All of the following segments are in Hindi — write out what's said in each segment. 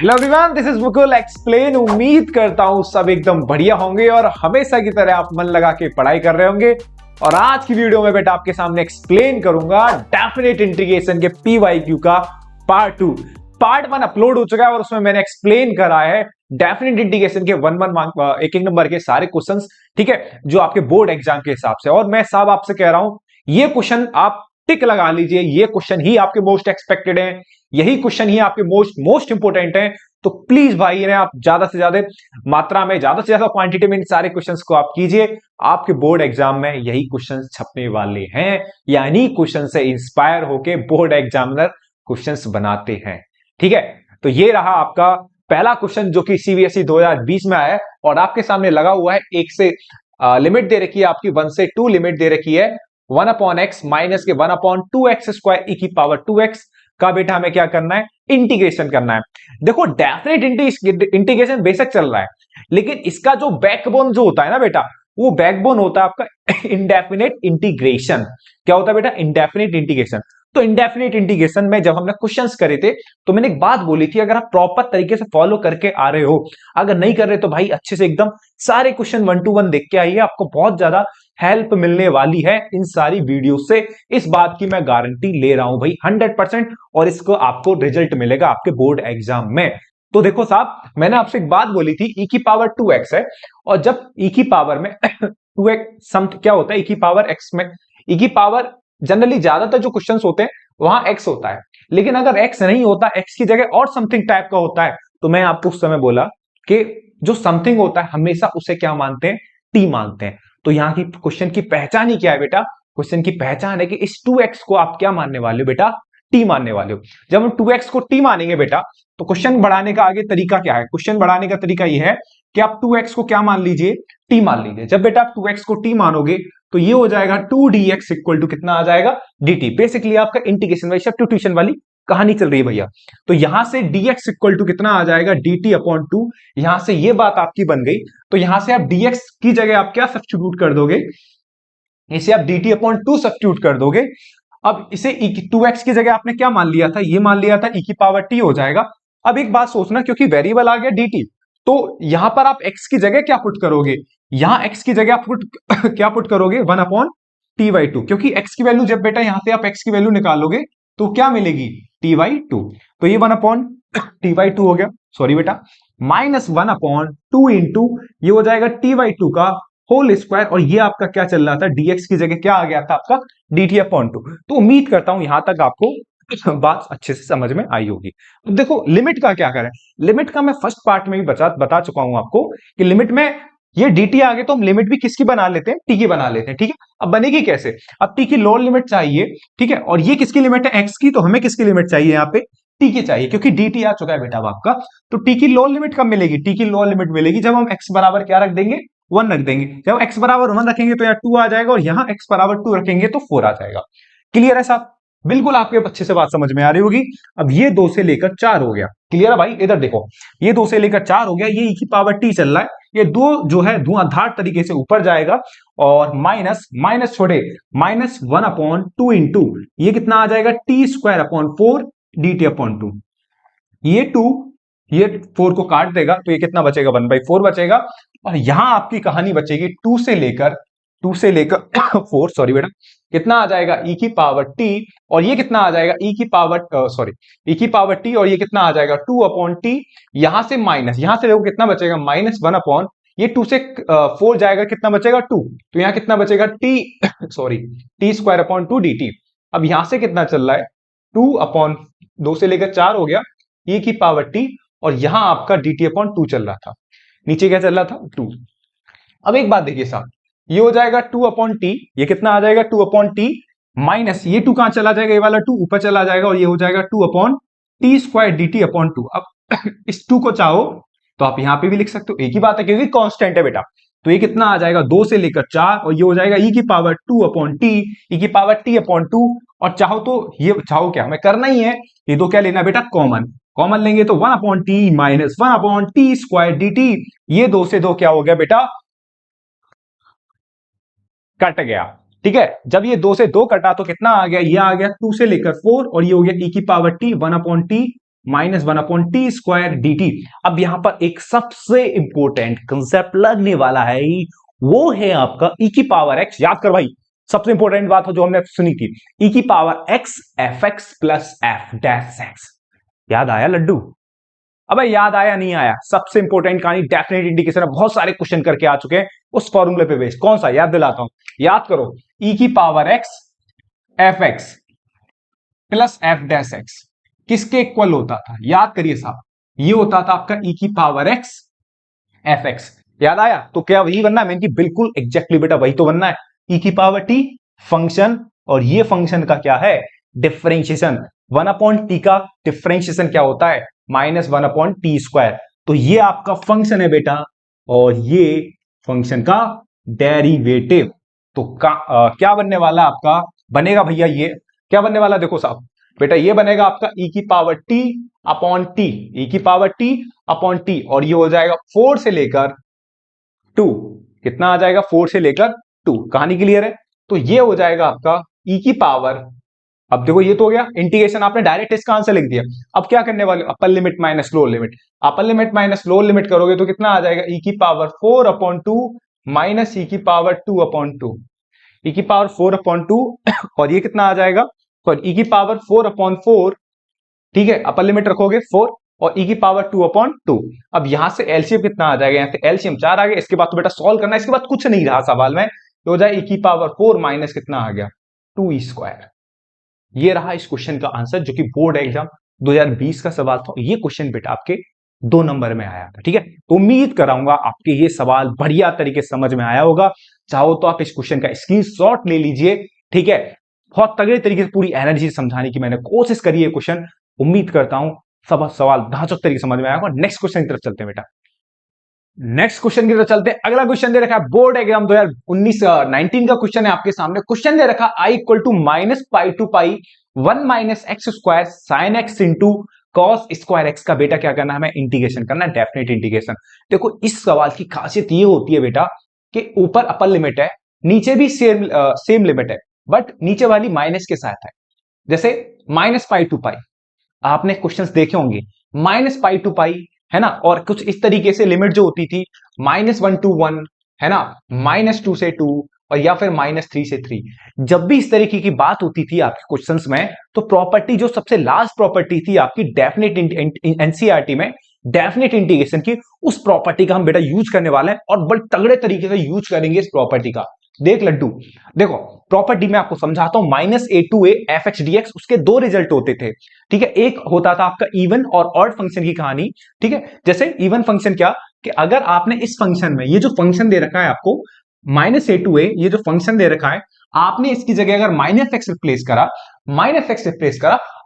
Hello everyone, this is Mukul explain. उम्मीद करता हूं सब एकदम बढ़िया होंगे और हमेशा की तरह आप मन लगा के पढ़ाई कर रहे होंगे। और आज की वीडियो में बेटा आपके सामने एक्सप्लेन करूंगा डेफिनेट इंटीग्रेशन के पीवाईक्यू का पार्ट 2। पार्ट 1 अपलोड हो चुका है और उसमें मैंने एक्सप्लेन करा है डेफिनेट इंटीग्रेशन के एक एक नंबर के सारे क्वेश्चंस, ठीक है, जो आपके बोर्ड एग्जाम के हिसाब से। और मैं साहब आपसे कह रहा हूं, ये क्वेश्चन आप टिक लगा लीजिए, ये क्वेश्चन ही आपके मोस्ट एक्सपेक्टेड हैं, यही क्वेश्चन ही आपके मोस्ट इंपोर्टेंट है। तो प्लीज भाई ने आप ज्यादा से ज्यादा मात्रा में, ज्यादा से ज्यादा क्वांटिटी में इन सारे क्वेश्चंस को आप कीजिए। आपके बोर्ड एग्जाम में यही क्वेश्चंस छपने वाले हैं, यानी क्वेश्चन से इंस्पायर होके बोर्ड एग्जामिनर क्वेश्चंस बनाते हैं, ठीक है। तो ये रहा आपका पहला क्वेश्चन जो कि सीबीएसई 2020 में आया है और आपके सामने लगा हुआ है। एक से लिमिट दे रखी है आपकी, 1 से 2 लिमिट दे रखी है, 1/x माइनस के 1/2x स्क्वायर ई की पावर 2x का बेटा हमें क्या करना है, इंटीग्रेशन करना है। देखो डेफिनेट इंटीग्रेशन बेशक चल रहा है, लेकिन इसका जो बैकबोन जो होता है ना बेटा, वो बैकबोन होता है आपका इंडेफिनेट इंटीग्रेशन। क्या होता है बेटा? Indefinite integration. तो इंडेफिनेट इंटीग्रेशन में जब हमने क्वेश्चंस करे थे तो मैंने एक बात बोली थी, अगर आप प्रॉपर तरीके से फॉलो करके आ रहे हो, अगर नहीं कर रहे तो भाई अच्छे से एकदम सारे क्वेश्चन 1 to 1 देख के आइए, आपको बहुत ज्यादा हेल्प मिलने वाली है इन सारी वीडियो से। इस बात की मैं गारंटी ले रहा हूं भाई 100%, और इसको आपको रिजल्ट मिलेगा आपके बोर्ड एग्जाम में। तो देखो साहब, मैंने आपसे एक बात बोली थी, ई की पावर 2x है, और जब ई की पावर में 2x सम क्या होता है, ई की पावर x में, ई की पावर जनरली ज्यादातर जो क्वेश्चंस होते हैं वहां x होता है, लेकिन अगर x नहीं होता, x की जगह और समथिंग टाइप का होता है, तो मैं आपको उस समय बोला कि जो समथिंग होता है हमेशा उसे क्या मानते हैं, t मानते हैं। तो यहां की क्वेश्चन की पहचान ही क्या है बेटा? क्वेश्चन की पहचान है कि इस 2x को आप क्या मानने वाले हो बेटा? t मानने वाले हो। जब हम 2x को t मानेंगे बेटा, तो क्वेश्चन बढ़ाने का आगे तरीका क्या है? क्वेश्चन बढ़ाने का तरीका यह है कि आप 2x को क्या मान लीजिए, t मान लीजिए। जब बेटा आप 2x को t मानोगे तो ये हो जाएगा 2dx इक्वल टू कितना आ जाएगा, dt। बेसिकली आपका इंटीग्रेशन वाली सब्स्टिट्यूशन वाली कहानी चल रही है भैया। तो यहां से dx इक्वल टू कितना आ जाएगा, dt अपॉन 2। यहां से ये बात आपकी बन गई, तो यहां से आप dx की जगह आप क्या सब्स्टिट्यूट कर दोगे, इसे आप dt अपॉन 2 सब्स्टिट्यूट कर दोगे। अब इसे 2x की जगह आपने क्या मान लिया था, ये मान लिया था e की पावर t हो जाएगा। अब एक बात सोचना, क्योंकि वेरिएबल आ गया dt, तो यहां पर आप x की जगह क्या पुट करोगे, यहां x की जगह आप क्या पुट करोगे, 1/t/2, क्योंकि x की वैल्यू जब बेटा यहां से आप x की वैल्यू निकालोगे तो क्या मिलेगी, t/2। तो ये 1/t/2 हो गया, सॉरी बेटा, -1/2 इंटू ये हो जाएगा t/2 का होल स्क्वायर, और ये आपका क्या चल रहा था, dx की जगह क्या आ गया था आपका, dt अपॉन 2। तो उम्मीद करता हूं यहां तक आपको बात अच्छे से समझ में आई होगी। तो देखो लिमिट का क्या करें, लिमिट का मैं फर्स्ट पार्ट में भी बता चुका हूं आपको कि लिमिट में ये dt आ गए तो हम लिमिट भी किसकी बना लेते हैं, t की बना लेते हैं, ठीक है। अब बनेगी कैसे, अब t की लोअर लिमिट चाहिए, ठीक है, और ये किसकी लिमिट है, x की, तो हमें किसकी लिमिट चाहिए यहाँ पे, t की चाहिए, क्योंकि dt आ चुका है बेटा अब आपका। तो t की लोअर लिमिट कब मिलेगी, t की लोअर लिमिट मिलेगी जब हम x बराबर क्या रख देंगे, 1 रख देंगे। जब x बराबर 1 रखेंगे तो यहाँ 2 आ जाएगा, और यहाँ x बराबर 2 रखेंगे तो 4 आ जाएगा। क्लियर है साहब? बिल्कुल आपके अच्छे से बात समझ में आ रही होगी। अब ये 2 से लेकर 4 हो गया, क्लियर है भाई? इधर देखो, ये 2 से लेकर 4 हो गया, ये e की पावर t चल रहा है, ये 2 जो है धुआंधार तरीके से ऊपर जाएगा, और माइनस माइनस छोड़े -1/2 इंटू ये कितना आ जाएगा, t² 4 dt अपॉन 2। ये 2 ये 4 को काट देगा तो ये कितना बचेगा, 1/4 बचेगा। और यहां आपकी कहानी बचेगी 2 से लेकर 4, सॉरी बेटा, कितना आ जाएगा, e की पावर t, और ये कितना आ जाएगा, e की पावर t, और ये कितना आ जाएगा 2/t। यहां से माइनस, यहां से देखो कितना बचेगा, -1 अपॉन ये 2 से 4 जाएगा, कितना बचेगा 2, तो यहां कितना बचेगा t t² 2 dt। अब यहां से कितना चल रहा है, 2 से लेकर 4 हो गया, e की पावर t, और यहां आपका dt अपॉन 2 चल रहा था, नीचे क्या चल रहा था, 2। अब एक बात देखिए साहब, ये हो जाएगा 2/t, ये कितना आ जाएगा 2/t, माइनस ये 2 कहां चला जाएगा, ये वाला 2 ऊपर चला जाएगा, और ये हो जाएगा 2/t² dt अपॉन 2। अब इस 2 को चाहो तो आप यहां पे भी लिख सकते हो, एक ही बात है क्योंकि कांस्टेंट है बेटा। तो ये कितना आ जाएगा, 2 से लेकर 4, और ये हो जाएगा e की पावर 2/t, e की पावर t अपॉन 2। और चाहो तो ये, चाहो क्या, हमें करना ही है, ये दो क्या लेना बेटा, कॉमन, कॉमन लेंगे तो 1/t माइनस 1/t² dt। ये 2 से 2 क्या हो गया बेटा, कट गया, ठीक है। जब ये 2 से 2 कटा तो कितना आ गया, ये आ गया 2 से लेकर 4, और ये हो गया e की पावर t 1/t -1/t²dt। अब यहां पर एक सबसे इंपॉर्टेंट कंसेप्ट लगने वाला है, वो है आपका e की पावर x। याद कर भाई, सबसे इंपॉर्टेंट बात हो जो हमने सुनी थी, e की power x fx plus f dash x। याद आया लड्डू? अबे याद आया नहीं आया? सबसे इंपॉर्टेंट कहानी डेफिनेट इंडिकेशन है, बहुत सारे क्वेश्चन करके आ चुके हैं उस फॉर्मूले पे बेस्ड। कौन सा याद दिलाता हूं, याद करो, e की power x fx plus f dash x किसके इक्वल होता था? याद करिए साहब, ये होता था आपका e की पावर x fx। याद आया? तो क्या वही बनना है? मैंने कि बिल्कुल एग्जैक्टली बेटा वही तो बनना है, e की पावर t फंक्शन, और ये फंक्शन का क्या है? डिफरेंशिएशन। 1/t का डिफरेंशिएशन क्या होता है? -1/t²। तो ये आपका फंक्शन है बेटा, और ये फंक्शन का डेरिवेटिव। तो क्या बनने वाला आपका? बनेगा भैया ये क्या बनने वाला? देखो साहब बेटा, ये बनेगा आपका e की power t upon t, e की पावर t अपॉन t, और ये हो जाएगा 4 से लेकर 2। कितना आ जाएगा? 4 से लेकर 2। कहानी क्लियर है? तो ये हो जाएगा आपका e की पावर। अब देखो ये तो हो गया इंटीग्रेशन, आपने डायरेक्ट इसका आंसर लिख दिया। अब क्या करने वाले? Upper limit minus lower limit. Upper limit minus lower limit करोगे तो कितना आ जाएगा? e की पावर 4/2 माइनस e की पावर 2/2, e की पावर 4/2 और ये कितना आ जाएगा? सॉरी, e की पावर 4/4। ठीक है, अपर लिमिट रखोगे 4 और e की पावर 2/2। अब यहां से एलसीएम कितना आ जाएगा? यहां से एलसीएम 4 आ गया। इसके बाद तो बेटा सॉल्व करना है, इसके बाद कुछ नहीं रहा सवाल में। तो हो जाए e की पावर 4 माइनस कितना आ गया? 2e²। ये रहा इस क्वेश्चन का आंसर, जो कि बोर्ड एग्जाम 2020 का सवाल था। ये क्वेश्चन बेटा आपके 2 नंबर में आया था। ठीक है, तो उम्मीद कराऊंगा आपके ये सवाल बढ़िया तरीके से समझ में आया होगा। चाहो तो आप इस क्वेश्चन का स्क्रीनशॉट ले लीजिए। ठीक है, बहुत तगड़े तरीके से पूरी एनर्जी से समझाने की मैंने कोशिश करी है क्वेश्चन। उम्मीद करता हूं सब सवाल ढांचक तरीके से समझ में आया होगा। नेक्स्ट क्वेश्चन की तरफ चलते हैं बेटा। नेक्स्ट क्वेश्चन की तरफ चलते हैं। अगला क्वेश्चन दे रखा है बोर्ड एग्जाम 2019 का क्वेश्चन है आपके सामने। क्वेश्चन दे रखा I equal to -π to π 1 minus x square sine x into cos square x का बेटा क्या करना है? हमें इंटीग्रेशन करना है, डेफिनेट इंटीग्रेशन। देखो इस सवाल की खासियत ये होती है बेटा कि ऊपर अपर लिमिट है, नीचे भी सेम लिमिट है, बट नीचे वाली माइनस के साथ है। जैसे -π to π आपने क्वेश्चंस देखे होंगे, -π to π है ना, और कुछ इस तरीके से लिमिट जो होती थी -1 to 1 है ना, -2 से 2, और या फिर -3 से 3। जब भी इस तरीके की बात होती थी आपके क्वेश्चंस में, तो प्रॉपर्टी जो सबसे लास्ट प्रॉपर्टी थी आपकी डेफिनेट एनसीईआरटी में, डेफिनेट इंटीग्रेशन की, उस प्रॉपर्टी का हम बेटा यूज करने वाले हैं, और बड़े तगड़े तरीके से यूज करेंगे इस प्रॉपर्टी का। देख लड्डू, देखो प्रॉपर्टी में आपको समझाता हूं। -a2a fx dx, उसके दो रिजल्ट होते थे। ठीक है, एक होता था आपका इवन और ऑड फंक्शन की कहानी। ठीक है, जैसे इवन फंक्शन क्या, कि अगर आपने इस फंक्शन में ये जो फंक्शन दे रखा है आपको -a2a, ये जो फंक्शन दे रखा है, आपने इसकी जगह अगर -x रिप्लेस करा,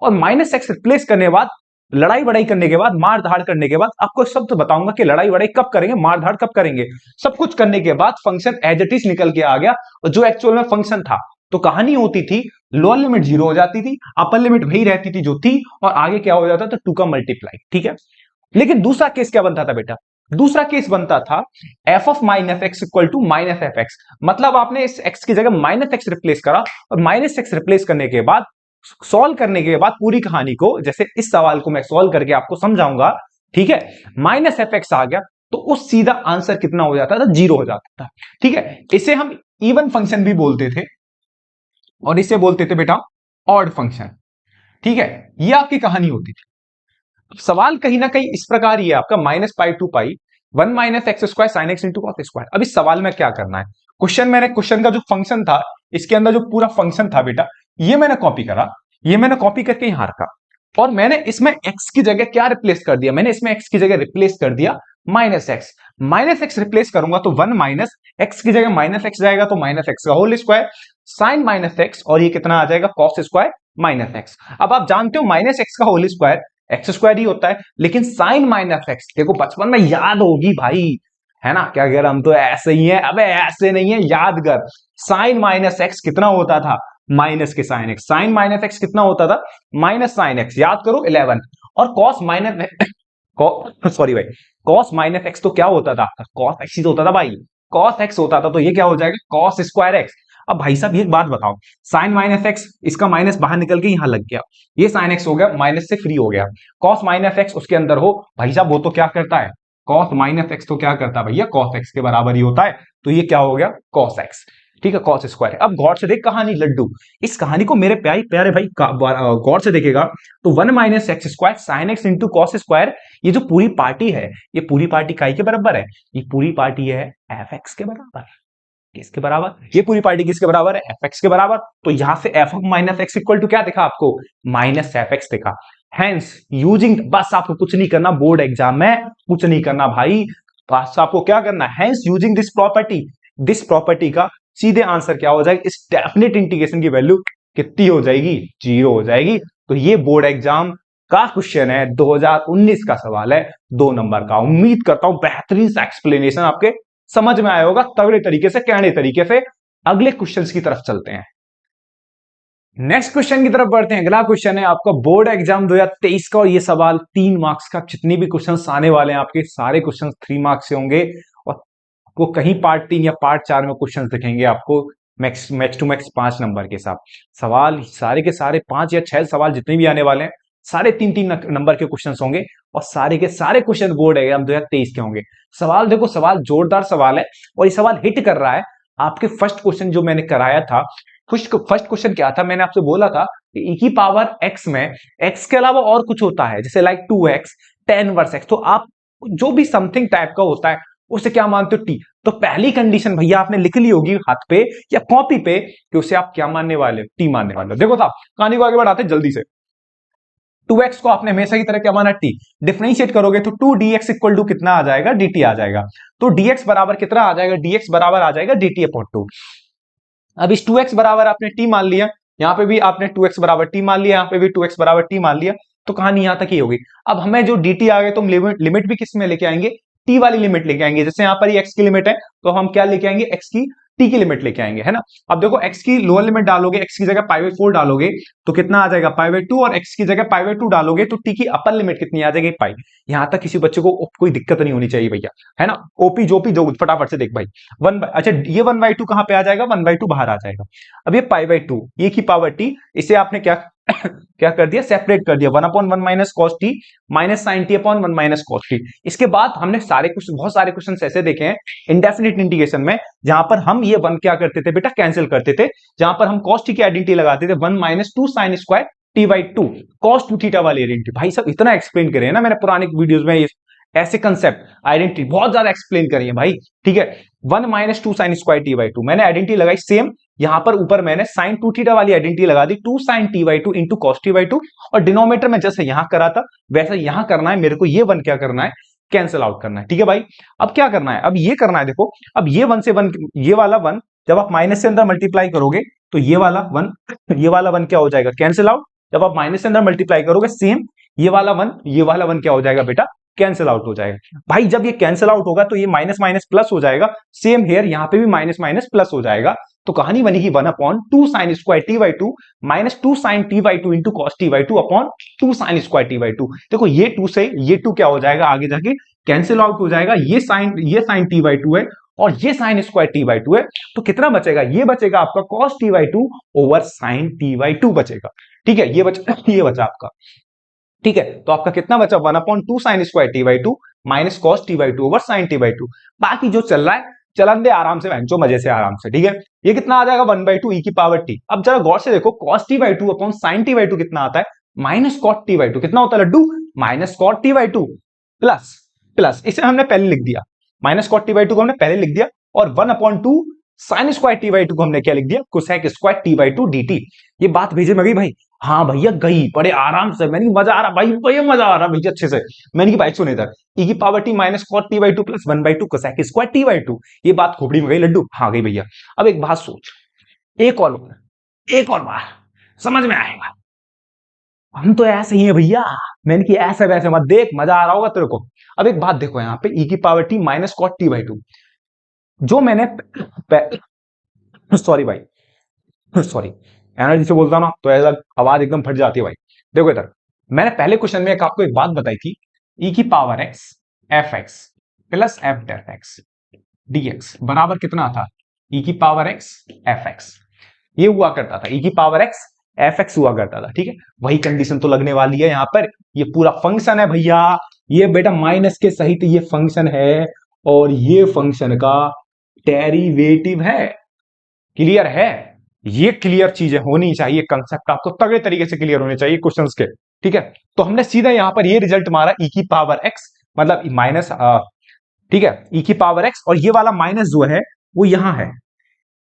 और -x रिप्लेस करने के बाद लड़ाई वड़ाई करने के बाद, मार धाड़ करने के बाद, आपको शब्द बताऊंगा कि लड़ाई वड़ाई कब करेंगे, मार धाड़ कब करेंगे, सब कुछ करने के बाद फंक्शन एज इट इज निकल के आ गया, और जो एक्चुअल में फंक्शन था। तो कहानी होती थी, लोअर लिमिट 0 हो जाती थी, अपर लिमिट वही रहती थी जो थी, और आगे क्या हो जाता था? 2 का मल्टीप्लाई। ठीक है, लेकिन दूसरा केस क्या बनता था बेटा? दूसरा केस बनता था f of -x equal to -fx। मतलब आपने इस x की जगह -x रिप्लेस करा, और -x रिप्लेस करने के बाद, सॉल्व करने के बाद पूरी कहानी को, जैसे इस सवाल को मैं सॉल्व करके आपको समझाऊंगा। ठीक है, -fx आ गया, तो उस सीधा आंसर कितना हो जाता था? 0 हो जाता था। ठीक है, इसे हम इवन फंक्शन भी बोलते थे, और इसे बोलते थे बेटा ऑड फंक्शन। ठीक है, ये आपकी कहानी होती थी। सवाल कहीं ना कहीं इस प्रकार ही है आपका, -π to π 1 minus x square sine x into cos square. अब इस सवाल में क्या करना है? क्वेश्चन का जो फंक्शन था, इसके अंदर जो पूरा फंक्शन था बेटा, ये मैंने कॉपी करा, ये मैंने कॉपी करके यहां रखा, और मैंने इसमें x की जगह क्या रिप्लेस कर दिया? मैंने इसमें x की जगह रिप्लेस कर दिया -x रिप्लेस करूंगा तो 1 माइनस x की जगह -x जाएगा, तो -x का होल स्क्वायर साइन -x, और ये कितना आ जाएगा? Cos square -x। अब आप जानते हो -x का होल स्क्वायर एक्स स्क्वायर ही होता है, लेकिन साइन -x, देखो बचपन में याद होगी भाई, है ना, क्या कह रहा, हम तो ऐसे ही हैं। अबे ऐसे नहीं है, याद कर, साइन -x कितना होता था? माइनस के साइन एक्स। साइन -x कितना होता था? Minus sine x. याद करो 11। और कॉस सॉरी भाई, कॉस -x तो क्या होता था? कॉस x ही तो होता था भाई, कॉस x होता था, तो ये क्या हो जाएगा? Cos square x. अब भाई साहब एक बात बताओ, साइन माइनस एक्स, इसका माइनस बाहर निकल के यहां लग गया, ये साइन एक्स हो गया, माइनस से फ्री हो गया। कॉस माइनस एक्स उसके अंदर हो, भाई साहब वो तो क्या करता है, कॉस माइनस एक्स तो क्या करता है भैया, कॉस एक्स के बराबर ही होता है, तो ये क्या हो गया, कॉस एक्स, ठीक है, कॉस स्क्वायर। अब गौर से देख कहानी लड्डू, इस कहानी को मेरे प्यारे प्यारे भाई गौर से देखेगा तो 1 minus x square sine x into cos square, ये जो पूरी पार्टी है, ये पूरी पार्टी काई के बराबर है, ये पूरी पार्टी है एफ एक्स के बराबर। किसके बराबर, ये पूरी पार्टी किसके बराबर है, एफ एक्स के बराबर। तो यहां से F of minus X equal to क्या दिखा आपको, माइनस एफ एक्स दिखा। हैंस यूजिंग, बस आपको कुछ नहीं करना, बोर्ड एग्जाम में कुछ नहीं करना भाई, बस आपको क्या करना है, हैंस यूजिंग दिस प्रॉपर्टी का सीधे आंसर क्या हो जाएगा, इस डेफिनेट इंटीग्रेशन की वैल्यू कितनी हो जाएगी, 0 हो जाएगी। तो ये बोर्ड एग्जाम का क्वेश्चन है, 2019 का सवाल है, 2 नंबर का। उम्मीद करता हूं बेहतरीन सा एक्सप्लेनेशन आपके समझ में आया होगा, तगड़े तरीके से, कहने तरीके से। अगले क्वेश्चंस की तरफ चलते हैं, नेक्स्ट क्वेश्चन की तरफ बढ़ते हैं। अगला क्वेश्चन है आपका बोर्ड एग्जाम 2023 का, और ये सवाल 3 मार्क्स का। जितने भी क्वेश्चंस आने वाले हैं आपके सारे क्वेश्चंस 3 मार्क्स से होंगे, और आपको कहीं पार्ट 3 या पार्ट 4 में क्वेश्चंस दिखेंगे आपको मैक्स टू मैक्स 5 नंबर के साथ। सवाल सारे के सारे 5 या 6 सवाल जितने भी आने वाले हैं, सारे 3-3 नंबर के क्वेश्चंस होंगे, और सारे के सारे क्वेश्चन बोर्ड एग्जाम 2023 के होंगे। सवाल देखो, सवाल जोरदार सवाल है, और ये सवाल हिट कर रहा है आपके फर्स्ट क्वेश्चन जो मैंने कराया था। फर्स्ट क्वेश्चन क्या था, मैंने आपसे बोला था कि e की पावर x में x के अलावा और कुछ होता है, जैसे लाइक 2x, 10 इनवर्स x, तो आप जो भी समथिंग टाइप का होता है उसे क्या मानते हो, t। तो पहली कंडीशन भैया आपने लिख ली होगी हाथ पे या कॉपी पे कि उसे आप क्या मानने वाले हो, t मानने वाले हो। देखो साहब, कहानी को आगे बढ़ाते हैं जल्दी से। 2x को आपने हमेशा की तरह क्या माना, t। डिफरेंशिएट करोगे तो 2dx इक्वल टू कितना आ जाएगा, dt आ जाएगा। तो dx बराबर कितना आ जाएगा, dx बराबर आ जाएगा dt अपॉन 2। अब इस 2x बराबर आपने t मान लिया, यहां पे भी आपने 2x बराबर t मान लिया, यहां पे भी 2x बराबर t मान लिया, तो कहानी यहां तक ही होगी। अब हमें जो dt आ गए तो हम लिमिट भी किस में लेके आएंगे, t वाली लिमिट लेके आएंगे। जैसे यहां पर ये x की लिमिट है, तो हम क्या लेके आएंगे, x की t की लिमिट लेके आएंगे, है ना। अब देखो x की लोअर लिमिट डालोगे, x की जगह π/4 डालोगे तो कितना आ जाएगा, π/2, और x की जगह π/2 डालोगे तो t की अपर लिमिट कितनी आ जाएगी, पाई। यहां तक किसी बच्चे को कोई दिक्कत नहीं होनी चाहिए भैया, है ना। ओपी जोपी जो फटाफट से देख भाई, अच्छा ये 1/2 कहां पे आ जाएगा, 1/2 बाहर आ जाएगा। अब ये π/2 e की पावर t, इसे आपने क्या क्या कर दिया, सेपरेट कर दिया, 1/1 minus cos T minus sine T upon 1 minus cos T. इसके बाद हमने सारे कुछ बहुत सारे क्वेश्चन ऐसे देखे हैं इंडेफिनिट इंटीग्रेशन में, जहां पर हम ये 1 क्या करते थे बेटा, कैंसिल करते थे, जहां पर हम कॉस टी की आइडेंटिटी लगाते थे, 1 minus 2 sine square t/2 cos 2 theta वाली आइडेंटिटी। भाई साहब इतना एक्सप्लेन करे ना मैंने पुराने वीडियोस में, ऐसे कंसेप्ट आइडेंटिटी बहुत ज्यादा एक्सप्लेन करी है भाई, ठीक है। 1 माइनस 2 साइन स्क्वायर t/2 मैंने आइडेंटिटी लगाई सेम, यहां पर ऊपर मैंने साइन 2 थीटा वाली आइडेंटिटी लगा दी, 2 sine t/2 into cos t/2, और डिनोमिनेटर में जैसे यहां करा था वैसे यहां करना है मेरे को, ये 1 क्या करना है, कैंसिल आउट करना है, ठीक है भाई। अब क्या करना है, अब ये करना है, देखो अब ये 1 से 1, ये वाला 1 जब आप माइनस से अंदर मल्टीप्लाई करोगे तो ये वाला 1, ये वाला 1 क्या हो जाएगा, कैंसिल आउट। जब आप माइनस से अंदर मल्टीप्लाई करोगे सेम, ये वाला 1, ये वाला 1 क्या हो जाएगा बेटा, कैंसिल आउट हो जाएगा। भाई जब ये कैंसिल आउट होगा तो ये माइनस माइनस प्लस हो जाएगा, सेम हेयर यहां पे भी माइनस माइनस प्लस हो जाएगा। तो कहानी बनेगी 1/2 sine square t/2 minus 2 sine t/2 into cos t/2 upon 2 sine square t/2। देखो ये 2 से ये 2 क्या हो जाएगा, आगे जाके कैंसिल आउट हो जाएगा, ये साइन t/2 है और ये साइन स्क्वायर t/2 है, तो कितना बचेगा, ये बचेगा आपका cos t/2 over sine t/2 बचेगा, ठीक है। ये बचा आपका, ठीक है। तो आपका कितना बचा, 1/2 sine square t/2 minus cos t/2 over sine t/2। बाकी जो चल रहा है चलन दे आराम से, बहनचो मजे से आराम से, ठीक है। ये कितना आ जाएगा, 1/2 e की पावर t। अब जरा गौर से देखो, cos t/2 upon sine t/2 कितना आता है, माइनस cot t/2 कितना होता है लड्डू, minus cot t/2 plus plus, इसे हमने पहले लिख दिया, माइनस cot t/2 को हमने पहले लिख दिया, और 1/2 साइन स्क्वायर t/2 को हमने क्या लिख दिया, कोसेक स्क्वायर t/2 dt। ये बात भेजे में गई भाई, हाँ भैया गई, बड़े आराम से, मैंने मजा आ रहा भाई, भैया मजा आ रहा भैया अच्छे से। मैंने की भाई सुने इधर, e की power t minus cot t/2 plus 1/2 cosec square t/2, ये बात खोपड़ी में गई लड्डू, हाँ गई भैया। अब एक बात सोच, एक और बार समझ में आएगा, हम तो ऐसे ही है भैया, मैंने की ऐसे वैसे मत देख, मजा आ रहा होगा तेरे को। अब एक बात देखो, यहाँ पे e की power t minus cot t/2, जो मैंने सॉरी भाई सॉरी, एनर्जी से बोलता ना तो ऐसा आवाज एकदम फट जाती है भाई। देखो इधर, मैंने पहले क्वेश्चन में आपको एक बात बताई थी, e की power x f x plus f डेफ x dx बराबर कितना था, ई की पावर एक्स एफ एक्स, ये हुआ करता था, ई की पावर एक्स एफ एक्स हुआ करता था, ठीक है। वही कंडीशन तो लगने वाली है यहां पर, ये पूरा फंक्शन है भैया, ये बेटा माइनस के सहित ये फंक्शन है और ये फंक्शन का डेरिवेटिव है। क्लियर है? ये क्लियर चीजें होनी चाहिए, कंसेप्ट आपको तगड़े तरीके से क्लियर होने चाहिए क्वेश्चंस के, ठीक है। तो हमने सीधा यहां पर ये रिजल्ट मारा ई की पावर एक्स, मतलब माइनस, ठीक है, ई की पावर एक्स, और ये वाला माइनस जो है वो यहां है,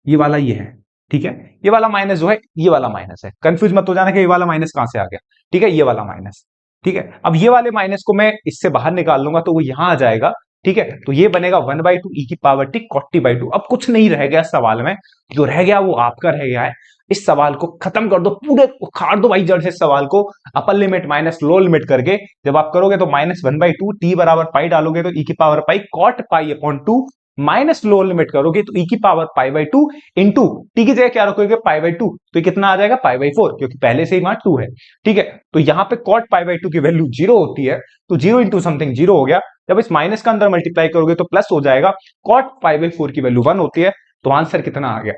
ये वाला ये है, ठीक है। ये वाला माइनस जो है, ये वाला माइनस है, कंफ्यूज मत हो जाना कि ये वाला माइनस कहां से आ गया, ठीक है, ये वाला माइनस, ठीक है। अब ये वाले माइनस को मैं इससे बाहर निकाल लूंगा तो वो यहां आ जाएगा, ठीक है। तो ये बनेगा 1/2 ई की power T cot T by 2। अब कुछ नहीं रह गया सवाल में, जो रह गया वो आपका रह गया है। इस सवाल को खत्म कर दो, पूरे उखाड़ दो भाई जड़ से इस सवाल को, upper limit minus lower limit करके जब आप करोगे तो -1/2 टी बराबर पाई डालोगे तो ई की power pi cot pi upon 2, minus lower limit करोगे तो ई की power pi by 2 into T की जगह क्या रखोगे पाई बाई 2, तो ये कितना आ जाएगा पाई बाई 4, क्योंकि पहले से ही वहां 2 है, ठीक है। तो यहां पे कॉट पाई बाई 2 की वैल्यू 0 होती है, तो 0 इंटू समथिंग 0 हो गया। जब इस माइनस का अंदर मल्टीप्लाई करोगे तो प्लस हो जाएगा, कॉट पाई बाई 4 की वैल्यू 1 होती है, तो आंसर कितना आ गया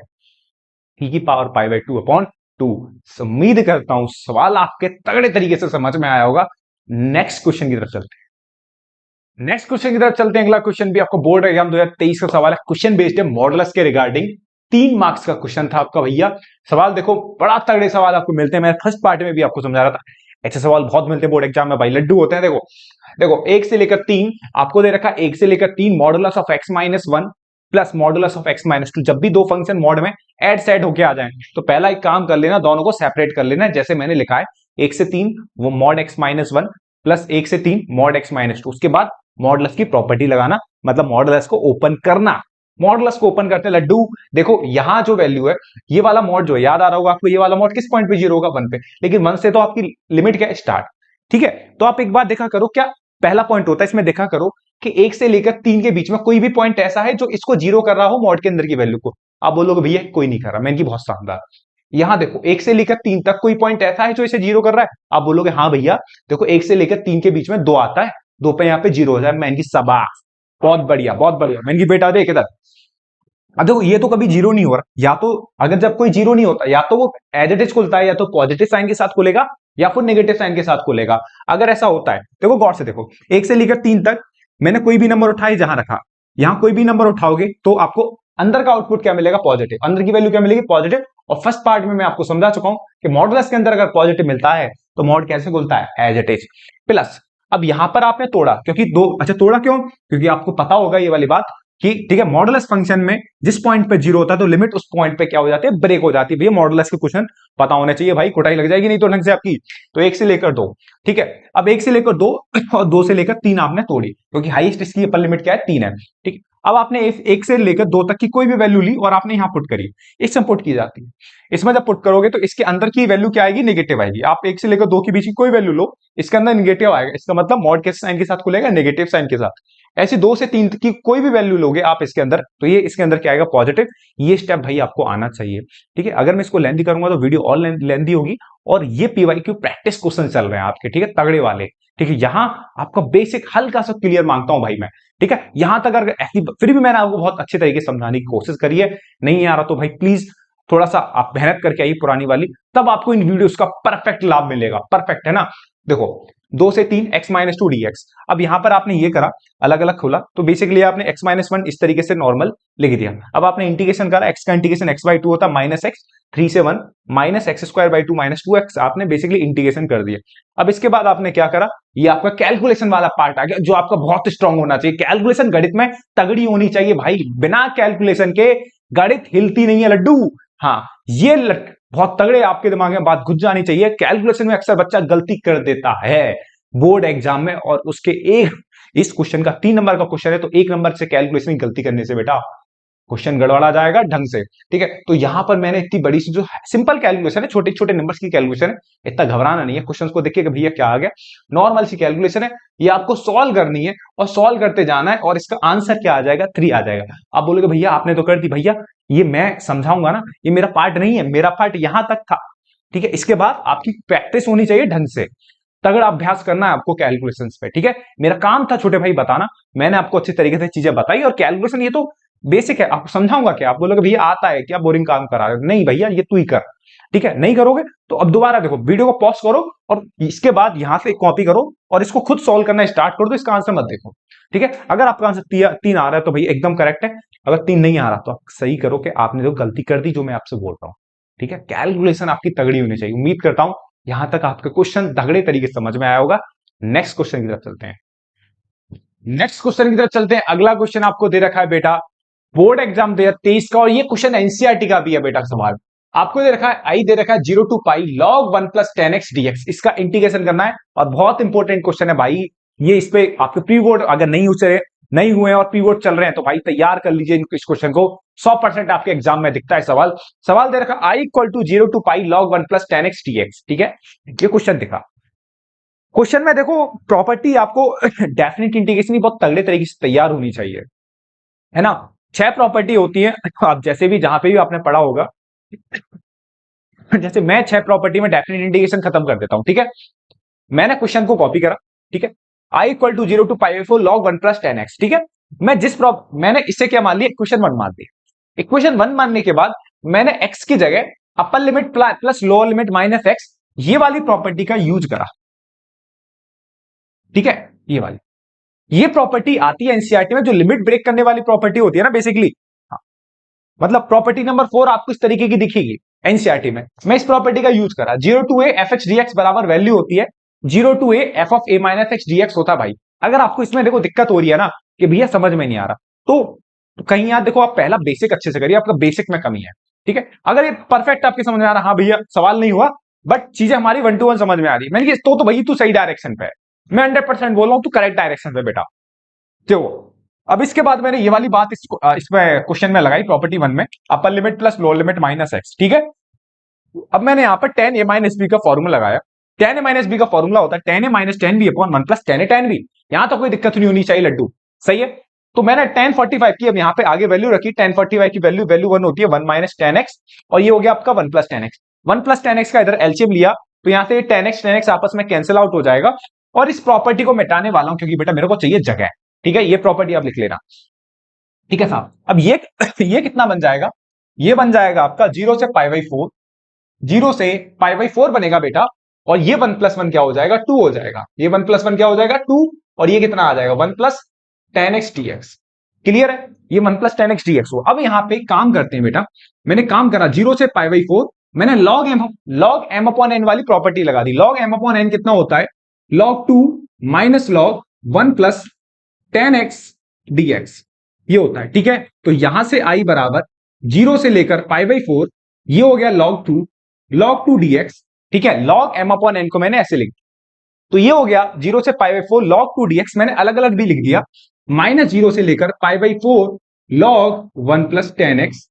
ई की पावर पाई बाई 2 अपॉन 2। उम्मीद करता हूं सवाल आपके तगड़े तरीके से समझ में आया होगा। नेक्स्ट क्वेश्चन की तरफ चलते हैं, नेक्स्ट क्वेश्चन की तरफ चलते हैं। अगला क्वेश्चन भी आपको बोर्ड एग्जाम 2023 का सवाल है, क्वेश्चन बेस्ड है मॉडुलस के रिगार्डिंग, 3 मार्क्स का क्वेश्चन था आपका भैया। सवाल देखो, बड़ा तगड़े सवाल आपको मिलते हैं, मैं फर्स्ट पार्ट में भी आपको समझा रहा था, ऐसे सवाल बहुत मिलते हैं बोर्ड एग्जाम में भाई, लड्डू होते हैं। देखो देखो 1 से लेकर 3 आपको दे रखा, 1 से लेकर 3 modulus of x minus 1 plus modulus of x minus 2। जब भी दो फंक्शन मॉड में एड सेड होके आ जाए तो पहला एक काम कर लेना, दोनों को सेपरेट कर लेना, जैसे मैंने लिखा है 1 से 3 वो मॉड x माइनस 1 प्लस 1 से 3 मॉड x माइनस 2। उसके बाद मॉडुलस की प्रॉपर्टी लगाना, मतलब मॉडुलस को ओपन करना। मॉडुलस को ओपन करते लड्डू, देखो यहां जो वैल्यू है, ये वाला मॉड जो है, याद आ रहा होगा आपको, ये वाला मॉड किस पॉइंट पे 0 होगा 1 पे, लेकिन 1 से तो आपकी लिमिट क्या है स्टार्ट, ठीक है। तो आप एक बार देखा करो, क्या पहला पॉइंट होता है इसमें, देखा करो कि 1 से लेकर 3 के बीच में कोई भी पॉइंट ऐसा है जो इसको 0 कर रहा हो मॉड के अंदर की वैल्यू को। आप बोलोगे भैया कोई नहीं कर रहा, मैं इनकी बहुत शानदार। यहां देखो 1 से लेकर 3 तक कोई पॉइंट ऐसा है जो इसे 0 कर रहा है। आप बोलोगे हाँ भैया, देखो 1 से लेकर 3 के बीच में 2 आता है, 2 पे यहाँ पे 0 हो जाए, मैं इनकी शाबाश, बहुत बढ़िया बहुत बढ़िया, मैं इनकी बेटा देख इधर। अब देखो ये तो कभी 0 नहीं हो रहा, या तो अगर जब कोई 0 नहीं होता या तो वो एज इट इज खुलता है, या तो पॉजिटिव साइन के साथ खुलेगा या फिर नेगेटिव साइन के साथ खुलेगा। अगर ऐसा होता है, देखो गौर से देखो, 1 से लेकर 3 तक मैंने कोई भी नंबर उठाया, जहां रखा, यहां कोई भी नंबर उठाओगे तो आपको अंदर का आउटपुट क्या मिलेगा पॉजिटिव, अंदर की वैल्यू क्या मिलेगी पॉजिटिव। और फर्स्ट पार्ट में मैं आपको समझा चुका हूं कि मॉडुलस के अंदर अगर पॉजिटिव मिलता है तो मॉड कैसे खुलता है एज इट इज प्लस। अब यहां पर आपने तोड़ा, क्योंकि दो, अच्छा तोड़ा क्यों, क्योंकि आपको पता होगा ये वाली बात कि ठीक है मॉडुलस फंक्शन में जिस पॉइंट पे 0 होता है तो लिमिट उस पॉइंट पे क्या हो जाती है ब्रेक हो जाती है। भैया मॉडुलस के क्वेश्चन पता होने चाहिए भाई, कुटाई लग जाएगी नहीं तो ढंग से आपकी। तो 1 से लेकर 2, ठीक है। अब 1 से लेकर 2 और 2 से लेकर 3 आपने तोड़ी, क्योंकि हाईएस्ट इसकी अपर लिमिट क्या है 3 है, ठीक। अब आपने 1 से लेकर 2 तक की कोई भी वैल्यू ली और आपने यहां पुट करी, इसमें पुट की जाती है। इसमें जब पुट करोगे तो इसके अंदर की वैल्यू क्या आएगी नेगेटिव आएगी। आप 1 से लेकर 2 के बीच की कोई वैल्यू लो, इसके अंदर नेगेटिव आएगा, इसका मतलब मॉड के साइन के साथ खुलेगा नेगेटिव साइन के साथ। ऐसे 2 से 3 की कोई भी वैल्यू लोगे आप इसके अंदर, तो ये इसके अंदर क्या आएगा पॉजिटिव। ये स्टेप भाई आपको आना चाहिए, ठीक है। अगर मैं इसको लेंथी करूंगा तो वीडियो और लेंथी होगी। और ये पीवाईक्यू प्रैक्टिस क्वेश्चन चल रहे हैं आपके, ठीक है, तगड़े वाले, ठीक है। यहां आपका बेसिक हल्का सा क्लियर मांगता हूं भाई मैं, ठीक है। यहां तक अगर ऐसी, फिर भी मैंने आपको बहुत अच्छे तरीके से समझाने की कोशिश करी है, नहीं आ रहा तो भाई प्लीज थोड़ा सा आप मेहनत करके आइए पुरानी वाली, तब आपको इन वीडियोस का परफेक्ट लाभ मिलेगा। परफेक्ट है ना। देखो 2 से 3 x माइनस 2 dx। अब यहां पर आपने ये करा, अलग अलग खोला, तो बेसिकली आपने x माइनस 1 इस तरीके से नॉर्मल लिख दिया। अब आपने इंटीग्रेशन करा, x का इंटीग्रेशन x बाई 2 होता माइनस एक्स 3 से 1 minus x square by 2 minus 2x, आपने बेसिकली इंटीग्रेशन कर दिया। अब इसके बाद आपने क्या करा, ये आपका कैलकुलेशन वाला पार्ट आ गया जो आपका बहुत स्ट्रांग होना चाहिए। कैलकुलेशन गणित में तगड़ी होनी चाहिए भाई, बिना कैलकुलेशन के गणित हिलती नहीं है लड्डू। हाँ ये बहुत तगड़े आपके दिमाग में बात घुस जानी चाहिए। कैलकुलेशन में अक्सर बच्चा गलती कर देता है बोर्ड एग्जाम में, और उसके एक, इस क्वेश्चन का 3 नंबर का क्वेश्चन है, तो 1 नंबर से कैलकुलेशन की गलती करने से बेटा क्वेश्चन गड़बड़ा जाएगा ढंग से, ठीक है। तो यहां पर मैंने इतनी बड़ी सी जो सिंपल कैलकुलेशन है, छोटे छोटे नंबर्स की कैलकुलेशन है, इतना घबराना नहीं है। क्वेश्चन को देखिए कि भैया क्या आ गया, नॉर्मल सी कैलकुलेशन है, ये आपको सॉल्व करनी है और सॉल्व करते जाना है, और इसका आंसर क्या आ जाएगा 3 आ जाएगा। आप बोलोगे भैया आपने तो कर दी, भैया ये मैं समझाऊंगा ना, ये मेरा पार्ट नहीं है, मेरा पार्ट यहां तक था, ठीक है। इसके बाद आपकी प्रैक्टिस होनी चाहिए ढंग से, तगड़ा अभ्यास करना है आपको कैलकुलेशंस पे, ठीक है। मेरा काम था छोटे भाई बताना, मैंने आपको अच्छी तरीके से चीजें बताई। और कैलकुलेशन ये तो बेसिक है, आपको समझाऊंगा क्या, आप बोलोगे भैया आता है क्या, बोरिंग काम करा रहे हो, नहीं भैया ये तू ही कर, ठीक है, नहीं करोगे तो अब दोबारा देखो, वीडियो को पॉज करो और इसके बाद यहां से कॉपी करो और इसको खुद सॉल्व करना स्टार्ट कर दो, इसका आंसर मत देखो, ठीक है। अगर आपका आंसर 3 आ रहा है तो भैया एकदम करेक्ट है, अगर 3 नहीं आ रहा तो आप सही करो कि आपने जो गलती कर दी जो मैं आपसे बोल रहा हूं, ठीक है। कैलकुलेशन आपकी तगड़ी होनी चाहिए। उम्मीद करता हूं यहां तक आपका क्वेश्चन तगड़े तरीके से समझ में आया होगा। नेक्स्ट क्वेश्चन की तरफ चलते हैं। नेक्स्ट क्वेश्चन की तरफ चलते हैं। अगला क्वेश्चन आपको दे रखा है बेटा बोर्ड एग्जाम 2023 का, और ये क्वेश्चन एनसीईआरटी का भी है बेटा सवाल। आपको दे रखा है आई दे रखा है 0 to pi log 1 plus 10x dx, इसका इंटीग्रेशन करना है और बहुत इंपॉर्टेंट क्वेश्चन है भाई ये। इस पे आपके प्री बोर्ड अगर नहीं हुए और प्री बोर्ड चल रहे हैं तो भाई तैयार कर लीजिए इस क्वेश्चन को, 100% आपके एग्जाम में दिखता है सवाल दे रखा है I equal to 0 to pi log 1 plus 10x dx, ठीक है। ये क्वेश्चन दिखा, क्वेश्चन में देखो प्रॉपर्टी आपको डेफिनेट इंटीग्रेशन की बहुत तगड़े तरीके से तैयार होनी चाहिए, है ना। 6 प्रॉपर्टी होती है, आप जैसे भी जहां पे भी आपने पढ़ा होगा, जैसे मैं 6 प्रॉपर्टी में डेफिनेट इंटीग्रेशन खत्म कर देता हूं, ठीक है। मैंने क्वेश्चन को कॉपी करा, ठीक है, I equal to 0 to pi 4 log 1 plus 10x, ठीक है। मैंने इससे क्या मान लिया, इक्वेशन 1 मान लिया। इक्वेशन 1 मानने के बाद मैंने x की जगह अपर limit plus lower limit minus x, ये वाली प्रॉपर्टी का यूज करा, ठीक है। ये प्रॉपर्टी आती है एनसीईआरटी में, जो लिमिट ब्रेक करने वाली प्रॉपर्टी होती है ना बेसिकली, हाँ, मतलब प्रॉपर्टी नंबर 4 आपको इस तरीके की दिखेगी एनसीईआरटी में। मैं इस प्रॉपर्टी का यूज करा, 0 to a f h dx बराबर वैल्यू होती है 0 to a f of a minus x dx होता है भाई। अगर आपको इसमें देखो दिक्कत हो रही है ना कि भैया समझ में नहीं आ रहा, तो कहीं यार देखो आप पहला बेसिक अच्छे से करिए, आपका बेसिक में कमी है, ठीक है। अगर ये परफेक्ट आपके समझ में आ रहा, हाँ भैया सवाल नहीं हुआ बट चीजें हमारी 1 to 1 समझ में आ रही है, मैंने तो भैया तू सही डायरेक्शन पे है, मैं 100% बोल रहा हूं तू करेक्ट डायरेक्शन पे बेटा। तो अब इसके बाद मैंने ये वाली बात इसमें क्वेश्चन में लगाई प्रॉपर्टी 1 में, अपर limit plus lower limit minus x, ठीक है। अब मैंने यहां पर tan a माइनस बी का फॉर्मूला लगाया। tan a माइनस बी का फॉर्मूला होता है tan a minus tan b upon 1 plus tan a tan b। यहां तो कोई दिक्कत नहीं होनी चाहिए लड्डू, सही है। तो मैंने tan 45 की अब यहां पे आगे वैल्यू रखी, tan 45 की वैल्यू 1 होती है 1 माइनस tan x, और ये हो गया आपका 1 plus tan x। 1 plus tan x का इधर एलसीएम लिया तो यहां से tan x आपस में कैंसिल आउट हो जाएगा, और इस प्रॉपर्टी को मिटाने वाला हूं क्योंकि बेटा मेरे को चाहिए जगह, ठीक है। ये प्रॉपर्टी आप लिख लेना, ठीक है साहब। अब ये कितना बन जाएगा, ये बन जाएगा आपका 0 से पाई बाई 4, 0 से पाई बाई 4 बनेगा बेटा, और ये 1 प्लस 1 क्या हो जाएगा, 2 हो जाएगा। ये 1 प्लस 1 क्या हो जाएगा, 2, और ये कितना आ जाएगा 1 plus tan x dx। Clear है, ये 1 प्लस tan x dx हो। अब यहां पे काम करते हैं बेटा, मैंने काम करा 0 से पाई बाई 4, मैंने log m अपॉन n वाली प्रॉपर्टी लगा दी। log m अपॉन n कितना होता है, log 2 minus log 1 plus tan x dx, ये होता है, ठीक है। तो यहां से i बराबर 0 से लेकर पाई बाई 4, ये हो गया log 2 dx, ठीक है। log m अपॉन n को मैंने ऐसे लिख दिया, तो ये हो गया 0 से पाई बाई 4 log 2 dx, मैंने अलग अलग भी लिख दिया, माइनस 0 से लेकर pi by 4 log 1 plus tan x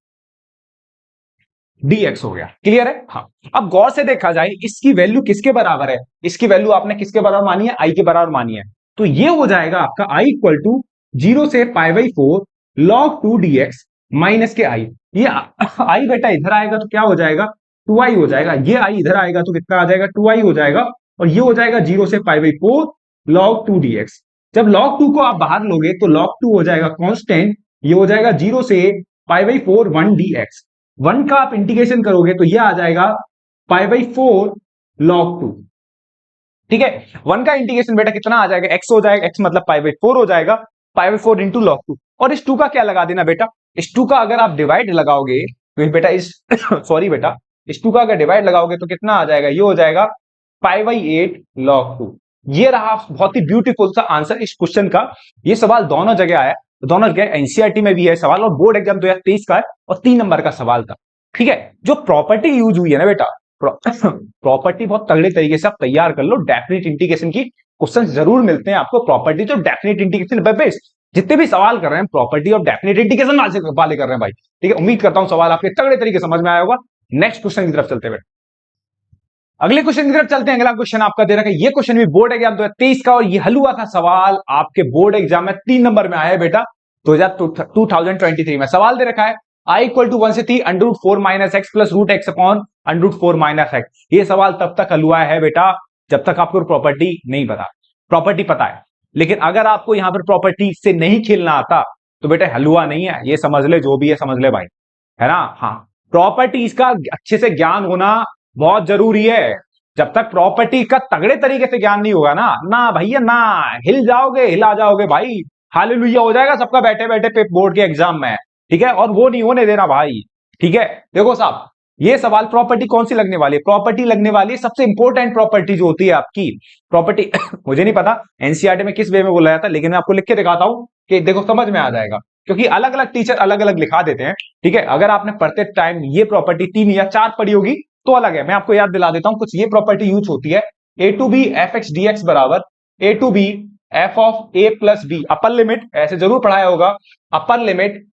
dx हो गया। क्लियर है, हाँ। अब गौर से देखा जाए इसकी वैल्यू किसके बराबर है, इसकी वैल्यू आपने किसके बराबर मानी है, आई के बराबर मानी है, तो ये हो जाएगा आपका आई इक्वल टू 0 से pi by 4 log 2 dx minus के आई। ये आई बेटा इधर आएगा तो क्या हो जाएगा, 2i हो जाएगा। ये आई इधर आएगा तो कितना आ जाएगा, 2i हो जाएगा, और ये हो जाएगा 0 से पाई बाई 4 log 2 dx। जब log 2 को आप बाहर लोगे तो log 2 हो जाएगा कांस्टेंट, ये हो जाएगा 0 से पाई बाई 4 1 dx। 1 का आप इंटीग्रेशन करोगे तो ये आ जाएगा पाई बाई 4 log 2, ठीक है। 1 का इंटीग्रेशन बेटा कितना आ जाएगा, x हो जाएगा, x मतलब पाई बाई 4 हो जाएगा, पाई बाई 4 इंटू log 2, और इस 2 का क्या लगा देना बेटा, इस 2 का अगर आप डिवाइड लगाओगे तो बेटा इस सॉरी बेटा, इस 2 का अगर डिवाइड लगाओगे तो कितना आ जाएगा, ये हो जाएगा पाई बाई 8 log 2। ये रहा बहुत ही ब्यूटीफुल सा आंसर इस क्वेश्चन का। ये सवाल दोनों जगह आया, दोनों जगह एनसीईआरटी में भी है सवाल, और बोर्ड एग्जाम 2023 का है, और 3 नंबर का सवाल था, ठीक है। जो प्रॉपर्टी यूज हुई है ना बेटा, प्रॉपर्टी बहुत तगड़े तरीके से आप तैयार कर लो, डेफिनेट इंटीग्रेशन की क्वेश्चन जरूर मिलते हैं आपको प्रॉपर्टी तो डेफिनेट इंटीग्रेशन बेस। जितने भी सवाल कर रहे हैं प्रॉपर्टी और डेफिनेट इंटीग्रेशन वाले कर रहे हैं भाई, ठीक है। उम्मीद करता हूं सवाल आपके तगड़े तरीके समझ में आया होगा। नेक्स्ट क्वेश्चन की तरफ चलते हैं, अगले क्वेश्चन की तरफ चलते हैं। अगला क्वेश्चन आपका दे रखा है, ये क्वेश्चन भी बोर्ड एग्जाम 2023 का, और ये हल हुआ था सवाल आपके बोर्ड एग्जाम में 3 नंबर में आया है बेटा 2023 में। सवाल दे रखा है i इक्वल टू 1 से 3 under root 4 minus X plus root X upon under root 4 minus x. ये सवाल तब तक हल हुआ है बेटा जब तक आपको प्रॉपर्टी नहीं पता, प्रॉपर्टी पता है, लेकिन अगर आपको यहां पर प्रॉपर्टी से नहीं खेलना आता तो बेटा हलवा नहीं है, ये समझ ले, जो भी है समझ ले भाई, है ना। हाँ, प्रॉपर्टीज का अच्छे से ज्ञान होना बहुत जरूरी है। जब तक प्रॉपर्टी का तगड़े तरीके से ज्ञान नहीं होगा ना ना भैया ना, हिल जाओगे, हिला जाओगे भाई, हालेलुया हो जाएगा सबका बैठे बैठे बोर्ड के एग्जाम में, ठीक है। और वो नहीं होने देना भाई, ठीक है। देखो साहब, ये सवाल प्रॉपर्टी कौन सी लगने वाली है, प्रॉपर्टी लगने वाली है सबसे इंपॉर्टेंट प्रॉपर्टी जो होती है आपकी प्रॉपर्टी मुझे नहीं पता एनसीईआरटी में किस वे में बोला जाता है, लेकिन मैं आपको लिख के दिखाता हूं कि देखो समझ में आ जाएगा, क्योंकि अलग अलग टीचर अलग अलग लिखा देते हैं, ठीक है। अगर आपने पढ़ते टाइम ये प्रॉपर्टी 3 या 4 पढ़ी होगी तो अलग है, मैं आपको याद दिला देता हूं कुछ। ये प्रॉपर्टी यूज होती है, a to b f x D x बराबर a to b f of a plus b, upper limit ऐसे जरूर पढ़ाया होगा, upper limit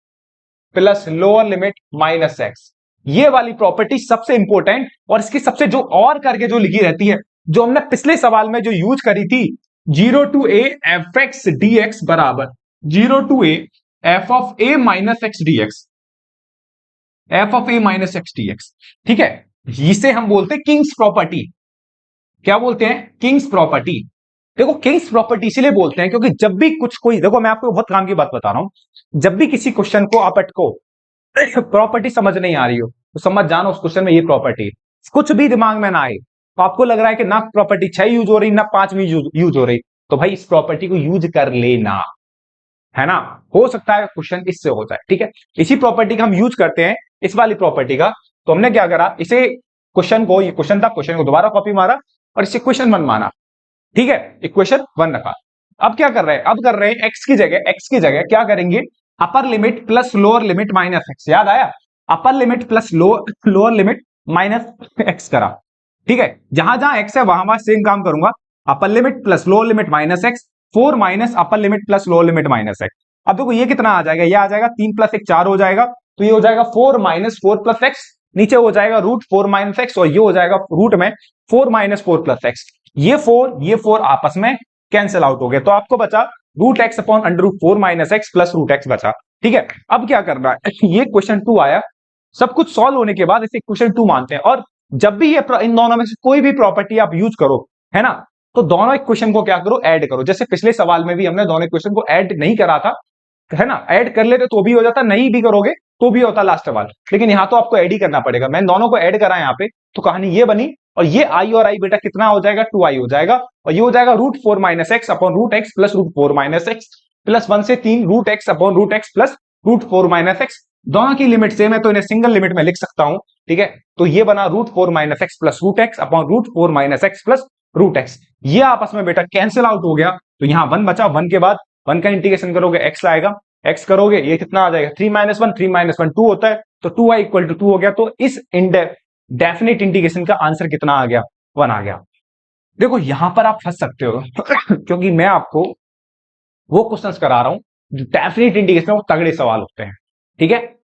plus lower limit minus x. ये वाली प्रॉपर्टी सबसे इंपॉर्टेंट, और इसकी सबसे जो और करके जो लिखी रहती है, जो हमने पिछले सवाल में जो यूज करी थी, 0 to A F x D x बराबर 0 to A F of A minus X D X, F of A minus X D X, ठीक है। इसे हम बोलते हैं किंग्स प्रॉपर्टी। क्या बोलते हैं? Kings property. देखो किंग्स प्रॉपर्टी इसलिए बोलते हैं क्योंकि जब भी कुछ कोई, देखो मैं आपको बहुत काम की बात बता रहा हूं, जब भी किसी क्वेश्चन को आप अटको, प्रॉपर्टी समझ नहीं आ रही हो, तो समझ जाना उस क्वेश्चन में ये प्रॉपर्टी, कुछ भी दिमाग में ना आए, तो आपको लग रहा है कि ना प्रॉपर्टी 6 यूज हो रही ना 5 में यूज हो रही, तो भाई इस प्रॉपर्टी को यूज कर लेना, है ना। हो सकता है क्वेश्चन इससे हो जाए, ठीक है। इसी प्रॉपर्टी का हम यूज करते हैं, इस वाली प्रॉपर्टी का। तो हमने क्या करा, इसे क्वेश्चन को, ये क्वेश्चन था, क्वेश्चन को दोबारा कॉपी मारा और इसे क्वेश्चन 1 माना, ठीक है। इक्वेशन 1 रखा। अब क्या कर रहे हैं, अब कर रहे हैं एक्स की जगह क्या करेंगे, अपर limit plus lower limit minus x. याद आया, अपर limit plus lower limit minus x करा, ठीक है। जहां जहां एक्स है वहां वहां सेम काम करूंगा, अपर limit plus lower limit minus x, 4 minus अपर limit plus lower limit minus x. अब देखो ये कितना आ जाएगा, ये आ जाएगा 3 प्लस 1 4 हो जाएगा, तो ये हो जाएगा 4 माइनस 4 प्लस एक्स, नीचे हो जाएगा रूट 4 माइनस एक्स, और ये हो जाएगा रूट में 4 माइनस 4 प्लस एक्स। ये 4 आपस में कैंसिल आउट हो गए, तो आपको बचा root X upon under root 4 minus X plus root X बचा, ठीक है। अब क्या करना है, ये क्वेश्चन 2 आया, सब कुछ सॉल्व होने के बाद इसे क्वेश्चन 2 मानते हैं। और जब भी ये इन दोनों में से कोई भी प्रॉपर्टी आप यूज करो, है ना, तो दोनों इक्वेशन को क्या करो, ऐड करो। जैसे पिछले सवाल में भी हमने दोनों इक्वेशन को ऐड नहीं करा था, है ना, ऐड कर लेते तो भी हो जाता, नहीं भी करोगे तो भी होता लास्ट सवाल, लेकिन यहां तो आपको ऐड ही करना पड़ेगा। मैंने दोनों को ऐड करा यहाँ पे, तो कहानी ये बनी, और ये आई और आई बेटा कितना हो जाएगा, 2i हो जाएगा, और ये हो जाएगा root 4 minus X upon root X plus root 4 minus X plus 1 से 3 root X upon root X plus root 4 minus X. दोनों की लिमिट सेम है तो इन्हें सिंगल लिमिट में लिख सकता हूं, ठीक है। तो ये बना root 4 minus X plus root X upon root 4 minus X plus root X. ये आपस में बेटा कैंसिल आउट हो गया, तो यहां 1 बचा, 1 के बाद 1 का इंटीग्रेशन करोगे एक्स आएगा, एक्स करोगे ये कितना आ जाएगा 3 माइनस 1, 3 माइनस 1 2 होता है, तो 2i इक्वल टू 2 हो गया। तो इस डेफिनेट इंटीग्रेशन का आंसर कितना आ गया, 1 आ गया। देखो यहां पर आप फंस सकते हो क्योंकि मैं आपको वो क्वेश्चंस करा रहा हूं जो डेफिनेट इंटीग्रेशन में वो तगड़े सवाल होते हैं, ठीक है।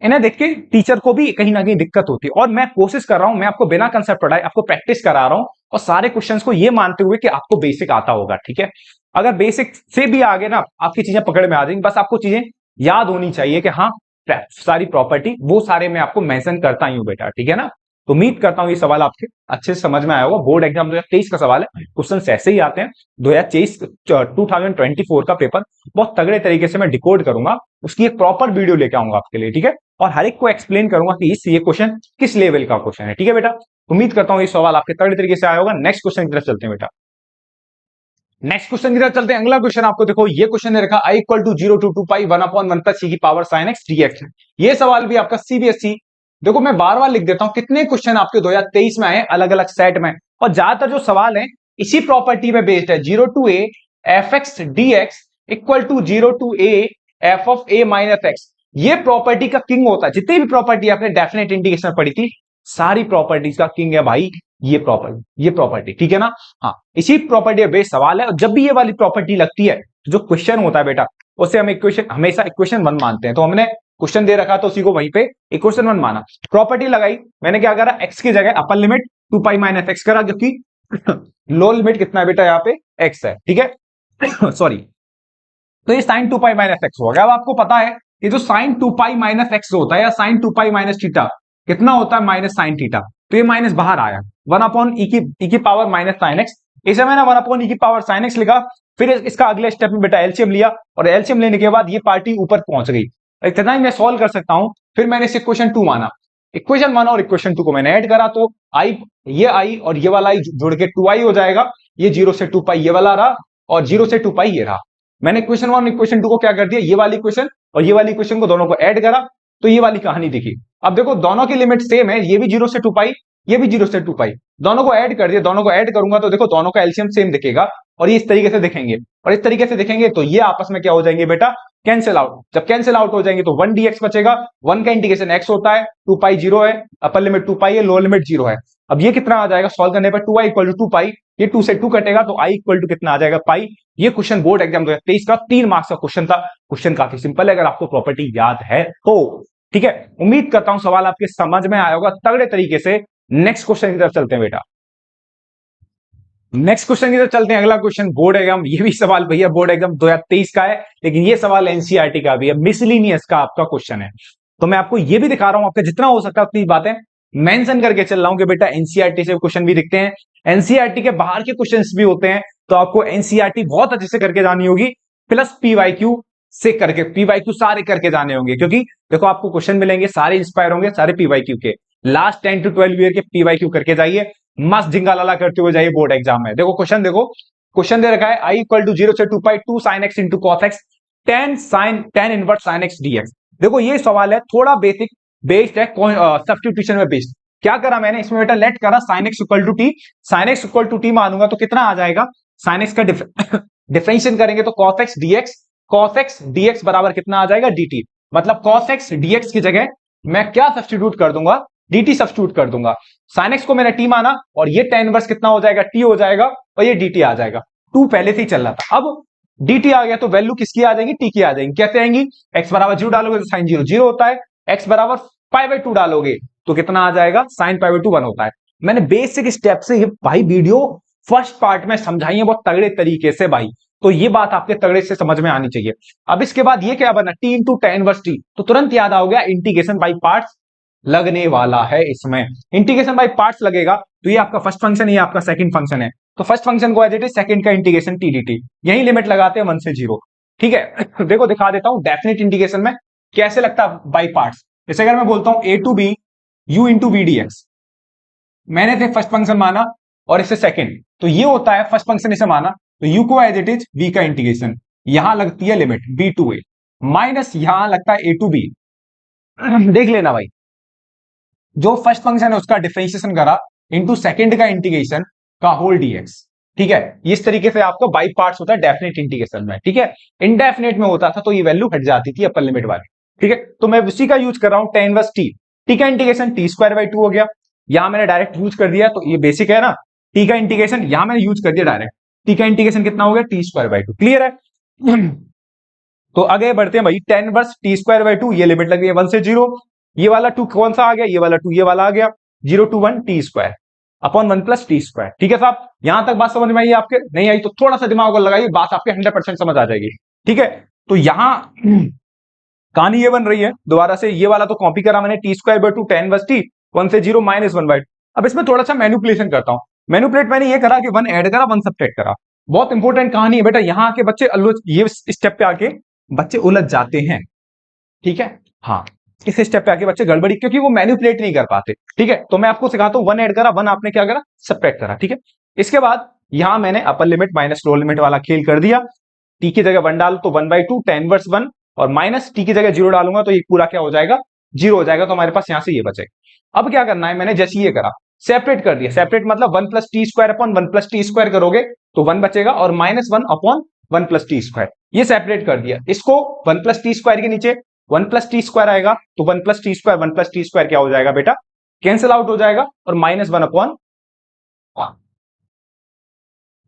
इन्हें देख के टीचर को भी कहीं ना कहीं दिक्कत होती है, और मैं कोशिश कर रहा हूं, मैं आपको बिना कंसेप्ट पढ़ाए आपको प्रैक्टिस करा रहा हूं, और सारे क्वेश्चंस को ये मानते हुए कि आपको बेसिक आता होगा, ठीक है। अगर बेसिक से भी आगे ना आपकी चीजें पकड़ में आ जाएंगी, बस आपको चीजें याद होनी चाहिए कि हाँ सारी प्रॉपर्टी वो सारे मैं आपको मेंशन करता ही हूं बेटा, ठीक है ना। तो उम्मीद करता हूं ये सवाल आपके अच्छे से समझ में आया होगा। बोर्ड एग्जाम 2023 का सवाल है, क्वेश्चन ऐसे ही आते हैं। 2024 का पेपर बहुत तगड़े तरीके से मैं डिकोड करूंगा, उसकी एक प्रॉपर वीडियो लेके आऊंगा आपके लिए, ठीक है। और हर एक को एक्सप्लेन करूंगा कि ये क्वेश्चन किस लेवल का क्वेश्चन है, ठीक है बेटा। उम्मीद करता हूं ये सवाल आपके तगड़े तरीके से आया होगा। नेक्स्ट क्वेश्चन की तरफ चलते हैं बेटा, नेक्स्ट क्वेश्चन की तरफ चलते हैं। अगला क्वेश्चन आपको देखो, ये क्वेश्चन ने रखा i equal to 0 to 2 pi 1 upon 1 plus c की पावर sin x dx। ये सवाल भी आपका सीबीएसई, देखो मैं बार बार लिख देता हूं, कितने क्वेश्चन आपके 2023 में आए अलग अलग सेट में, और ज्यादातर जो सवाल है इसी प्रॉपर्टी में बेस्ड है। 0 to a F x D X equal to 0 to a F of a minus x. ये प्रॉपर्टी का किंग होता है। जितनी भी प्रॉपर्टी आपने डेफिनेट इंटीग्रेशन में पढ़ी थी, सारी प्रॉपर्टीज का किंग है भाई ये प्रॉपर्टी, ठीक है ना। हाँ, इसी प्रॉपर्टी बेस्ड सवाल है, और जब भी ये वाली प्रॉपर्टी लगती है तो जो क्वेश्चन होता है बेटा, उससे हम इक्वेशन हमेशा इक्वेशन 1 मानते हैं। तो हमने क्वेश्चन दे रखा तो उसी को वहीं पे इक्वेशन 1 माना, प्रॉपर्टी लगाई, मैंने क्या करा, एक्स की जगह upper limit 2 pi minus x करा, क्योंकि लो लिमिट कितना है बेटा यहाँ पे एक्स है, ठीक है सॉरी। तो ये साइन 2 पाई माइनस एक्स हो गया। अब आपको पता है ये जो साइन 2 पाई माइनस एक्स होता है या साइन 2 पाई माइनस थीटा कितना होता है, माइनस साइन थीटा, तो ये माइनस बाहर आया, 1 अपॉन ई की पावर माइनस साइन एक्स, इसे मैंने 1 की पावर sin x लिखा, फिर इसका अगले स्टेप में बेटा एलसीएम लिया, और एलसीएम लेने के बाद ये पार्टी ऊपर पहुंच गई। इतना ही मैं सॉल्व कर सकता हूं। फिर मैंने इसे इक्वेशन 2 माना, इक्वेशन 1 और इक्वेशन 2 को मैंने ऐड करा, तो आई, ये आई और ये वाला आई जुड़ के 2i हो जाएगा। ये 0 से 2 पाई ये वाला रहा, और 0 से 2 पाई ये रहा। मैंने इक्वेशन 1 इक्वेशन 2 को क्या कर दिया, ये वाली इक्वेशन और ये वाली इक्वेशन को दोनों को ऐड करा, तो ये वाली कहानी दिखी। अब देखो दोनों की लिमिट सेम है, ये भी 0 से 2 पाई, ये भी 0 से 2 पाई, दोनों को ऐड कर दिया। दोनों को ऐड करूंगा तो देखो दोनों का एलसीएम सेम दिखेगा, और ये इस तरीके से दिखेंगे, और इस तरीके से दिखेंगे तो ये आपस में क्या हो जाएंगे बेटा, कैंसिल आउट। जब कैंसिल आउट हो जाएंगे तो 1 dx बचेगा। 1 का इंटीग्रेशन x होता है, 2 पाई 0 है, अपर लिमिट 2 पाई है, लोअर लिमिट 0 है। अब ये कितना आ जाएगा सॉल्व करने पर, 2i इक्वल टू 2 पाई, ये 2 से 2 कटेगा तो i इक्वल टू कितना आ जाएगा, पाई। ये क्वेश्चन बोर्ड एग्जाम 2023 का 3 मार्क्स का क्वेश्चन था। क्वेश्चन काफी सिंपल है अगर आपको प्रॉपर्टी याद है तो। ठीक है, उम्मीद करता हूं सवाल आपके समझ में आया होगा तगड़े तरीके से। नेक्स्ट क्वेश्चन की तरफ चलते हैं बेटा, नेक्स्ट क्वेश्चन की तरफ चलते हैं। अगला क्वेश्चन बोर्ड एग्जाम, ये भी सवाल भैया बोर्ड एग्जाम 2023 का है, लेकिन ये सवाल एनसीईआरटी का भी है, मिसलिनियस का आपका क्वेश्चन है। तो मैं आपको ये भी दिखा रहा हूं, आपका जितना हो सकता है उतनी बातें मेंशन करके चल रहा हूं कि बेटा एनसीईआरटी से क्वेश्चन भी दिखते हैं, एनसीईआरटी के बाहर के क्वेश्चंस भी होते हैं, तो आपको एनसीईआरटी बहुत अच्छे से करके जानी होगी, प्लस पीवाईक्यू से करके, पीवाईक्यू सारे करके जाने होंगे, क्योंकि देखो आपको क्वेश्चन मिलेंगे सारे इंस्पायर होंगे सारे पीवाईक्यू के। लास्ट 10 to 12 ईयर के पीवाईक्यू करके जाइए, मस्त झिंगा लाला करते हुए जाइए बोर्ड एग्जाम में। देखो क्वेश्चन दे रखा है i इक्वल टू 0 से 2 pi 2 sin x into cos X tan inverse sin x dx। देखो ये सवाल है थोड़ा बेसिक बेस्ड है, सब्स्टिट्यूशन में बेस्ड। क्या करा मैंने इसमें बेटा, लेट करा sin x equal to T, sin x equal to T मानूंगा तो कितना आ जाएगा, sin x का डिफरेंशिएशन करेंगे तो cos x dx बराबर कितना आ जाएगा, dt। मतलब cos x dx की जगह मैं क्या सब्स्टिट्यूट कर दूंगा, dt सब्स्टिट्यूट कर दूंगा। sin x को मैंने t माना, और ये tan इनवर्स कितना हो जाएगा, t हो जाएगा, और ये dt आ जाएगा। 2 पहले से ही चल रहा था, अब dt आ गया तो वैल्यू किसकी आ जाएगी, t की आ जाएगी। कैसे आएंगी, x बराबर 0 डालोगे तो sin 0 0 होता है, x बराबर पाई बाई 2 डालोगे तो कितना आ जाएगा, sin पाई बाई 2 1 होता है। मैंने बेसिक स्टेप से ये भाई वीडियो फर्स्ट पार्ट में समझाई है बहुत तगड़े तरीके से भाई, तो ये बात आपके तगड़े से समझ में आनी चाहिए। अब इसके बाद ये क्या बना, t into tan inverse t, तो तुरंत याद आ गया इंटीग्रेशन बाई पार्ट्स लगने वाला है। इसमें इंटीग्रेशन बाई पार्ट्स लगेगा, तो ये आपका फर्स्ट फंक्शन, ये आपका सेकंड फंक्शन है, तो फर्स्ट फंक्शन को एज इट इज, सेकंड का इंटीग्रेशन t dt, यही लिमिट लगाते हैं 1 से 0। ठीक है, देखो दिखा देता हूं डेफिनेट इंटीग्रेशन में कैसे लगता है बाई पार्ट्स। जैसे अगर मैं बोलता हूं a to b u into V D X, मैंने इसे फर्स्ट फंक्शन माना और इसे सेकंड, तो ये होता है फर्स्ट फंक्शन इसे माना, तो u को एज इट इज v का इंटीग्रेशन, यहां लगती है limit b to a, minus यहां लगता है a टू b। देख लेना भाई, जो फर्स्ट फंक्शन है उसका डिफरेंशिएशन करा इनटू सेकंड का इंटीग्रेशन का होल dx। ठीक है, इस तरीके से आपका बाई पार्ट्स होता है डेफिनेट इंटीग्रेशन में। ठीक है, इनडेफिनेट में होता था तो ये वैल्यू हट जाती थी अपर लिमिट वाली। ठीक है, तो मैं उसी का यूज कर रहा हूं, tan इनवर्स t, t का इंटीग्रेशन t स्क्वायर बाई 2 हो गया, यहां मैंने डायरेक्ट यूज कर दिया, तो ये बेसिक है ना, t का इंटीग्रेशन यहां मैंने यूज कर दिया डायरेक्ट, t का इंटीग्रेशन कितना हो गया, t स्क्वायर बाई 2। क्लियर है? तो आगे बढ़ते हैं भाई, tan inverse t square by 2, ये लिमिट लग गई है 1 से 0, ये वाला 2 कौन सा आ गया, ये वाला 2, ये वाला आ गया 0 to 1 t square upon 1 plus T square. ठीक है साहब, यहां तक बात समझ में आई आपके, नहीं आई तो थोड़ा सा दिमाग को लगाइए, बात आपके 100% समझ आ जाएगी। ठीक है, तो यहां कहानी ये बन रही है, दोबारा से ये वाला तो कॉपी करा मैंने, T square by 2 tan inverse t 1 से 0 माइनस 1 बाई 2। अब इसमें थोड़ा सा मैनिपुलेशन करता हूं, मैनिपुलेट मैंने ये करा कि 1 ऐड करा 1 सब्ट्रैक्ट करा। बहुत इंपॉर्टेंट कहानी है बेटा, यहां आके बच्चे ये स्टेप पे आके बच्चे उलझ जाते हैं। ठीक है, हाँ इस स्टेप पे आके बच्चे गड़बड़ी, क्योंकि वो मैनिपुलेट नहीं कर पाते। ठीक है, तो मैं आपको सिखाता हूं, 1 ऐड करा, 1 आपने क्या करा, सब्ट्रैक्ट करा। ठीक है, इसके बाद यहां मैंने upper limit minus lower limit वाला खेल कर दिया, टी की जगह 1 डालो तो 1 बाई 2 tan इनवर्स 1, और माइनस टी की जगह 0 डालूंगा तो ये पूरा क्या हो जाएगा, 0 हो जाएगा, तो हमारे पास यहां से ये बचेगा। अब क्या करना है, मैंने जैसे ये करा सेपरेट कर दिया, सेपरेट मतलब 1 plus T square upon 1 plus T square करोगे तो 1 बचेगा, और minus 1 upon 1 plus T square, ये सेपरेट कर दिया। इसको 1 प्लस टी स्क्वायर के नीचे 1 प्लस टी स्क्वायर आएगा, तो 1 plus T square 1 plus T square क्या हो जाएगा बेटा, कैंसिल आउट हो जाएगा, और माइनस 1 अपॉन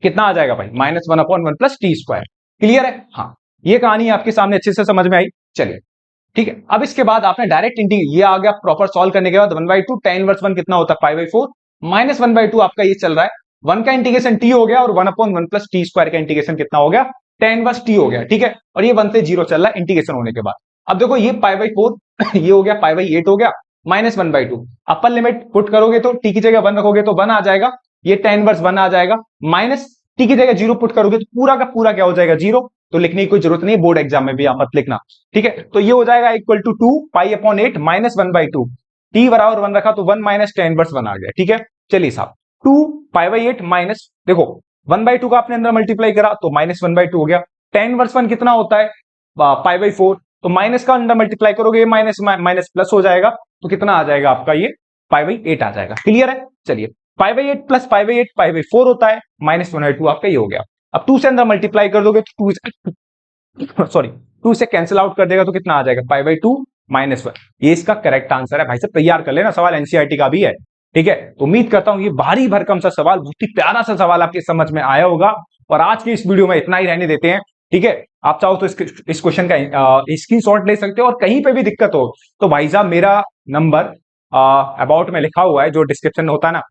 कितना आ जाएगा भाई, minus 1 upon 1 plus T square. Clear है? हाँ, ये कहानी आपके सामने अच्छे से समझ में आई। चलिए ठीक है, अब इसके बाद आपने डायरेक्ट इंटीग्रेट, ये आ गया प्रॉपर सॉल्व करने के बाद 1 बाई 2 tan इनवर्स 1 कितना होता है, पाई बाई 4 माइनस 1 बाई 2 आपका ये चल रहा है, 1 का इंटीग्रेशन t हो गया, और 1 अपॉन 1 प्लस टी स्क्वायर का इंटीग्रेशन कितना हो गया, tan इनवर्स t हो गया। ठीक है, और ये 1 से 0 चल रहा है इंटीग्रेशन होने के बाद। अब देखो ये पाई बाई 4 ये हो गया, पाई बाई 8 हो गया, minus 1 by 2, upper limit put करोगे तो t की जगह 1 रखोगे तो 1 आ जाएगा, ये tan इनवर्स 1 आ जाएगा, माइनस टी की जगह 0 पुट करोगे तो पूरा का पूरा क्या हो जाएगा 0, तो लिखने की कोई जरूरत नहीं, बोर्ड एग्जाम में भी आप मत लिखना, ठीक है। तो ये हो जाएगा equal to 2 pi upon 8 minus 1/2, T बराबर 1 रखा तो 1 माइनस टेन इनवर्स 1 आ गया, ठीक है। चलिए साहब 2 पाई बाई 8 माइनस, देखो 1/2 का आपने अंदर मल्टीप्लाई करा तो माइनस 1/2 हो गया, टेन इनवर्स 1 कितना होता है पाई बाई 4, तो माइनस का अंदर मल्टीप्लाई करोगे माइनस माइनस प्लस हो जाएगा, तो कितना आ जाएगा आपका ये पाई बाई 8 आ जाएगा, क्लियर है। चलिए pi by 8 plus pi by 8 pi by 4 होता है, माइनस 1/2 आपका ये हो गया। अब 2 से अंदर मल्टीप्लाई कर दोगे तो 2 सॉरी 2 से कैंसिल आउट कर देगा तो कितना आ जाएगा पाई बाई 2 माइनस 1, ये इसका करेक्ट आंसर है। भाई साहब तैयार कर लेना, सवाल एनसीईआरटी का भी है, ठीक है। तो उम्मीद करता हूं ये भारी भरकम सा सवाल, बहुत ही प्यारा सा सवाल आपके समझ में आया होगा, और आज की इस वीडियो में इतना ही रहने देते हैं, ठीक है। आप चाहो तो इस क्वेश्चन का स्क्रीनशॉट ले सकते हो, और कहीं पे भी दिक्कत हो तो भाई साहब मेरा नंबर अबाउट में लिखा हुआ है, जो डिस्क्रिप्शन होता है ना,